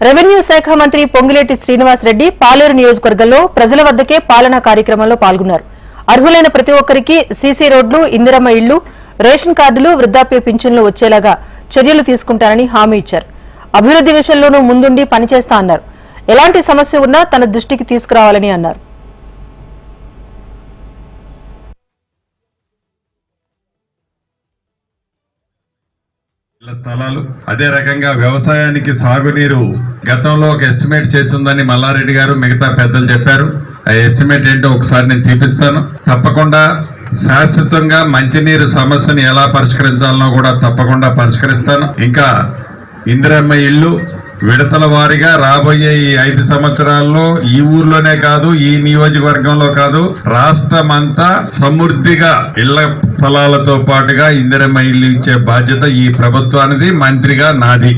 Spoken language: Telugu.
రెవెన్యూ శాఖ మంత్రి పొంగులేటి శ్రీనివాస్ రెడ్డి పాలేరు నియోజకవర్గంలో ప్రజల వద్దకే పాలనా కార్యక్రమంలో పాల్గొన్నారు. అర్హులైన ప్రతి ఒక్కరికి సీసీ రోడ్లు, ఇందిరమ్మ ఇళ్లు, రేషన్ కార్డులు, వృద్ధాప్య పింఛన్లు వచ్చేలాగా చర్యలు తీసుకుంటారని హామీ ఇచ్చారు. అభివృద్ధి విషయంలోనూ ముందుండి పనిచేస్తా అన్నారు. ఎలాంటి సమస్య ఉన్నా తన దృష్టికి తీసుకురావాలని అన్నారు. స్థలాలు అదే రకంగా వ్యవసాయానికి సాగునీరు గతంలో ఒక ఎస్టిమేట్ చేసిందని మల్లారెడ్డి గారు మిగతా పెద్దలు చెప్పారు. ఆ ఎస్టిమేట్ ఏంటో ఒకసారి నేను తీపిస్తాను. తప్పకుండా శాశ్వతంగా మంచినీరు సమస్యని ఎలా పరిష్కరించాలనో కూడా తప్పకుండా పరిష్కరిస్తాను. ఇంకా ఇందిరమ్మ ఇల్లు విడతల వారీగా రాబోయే ఈ 5 సంవత్సరాల్లో ఈ ఊర్లోనే కాదు, ఈ నియోజకవర్గంలో కాదు, రాష్ట్రమంతా సమృద్ధిగా ఇళ్ల స్థలాలతో పాటుగా ఇందిరమ్మ ఇల్లు ఇచ్చే బాధ్యత ఈ ప్రభుత్వానిది, మంత్రిగా నాది.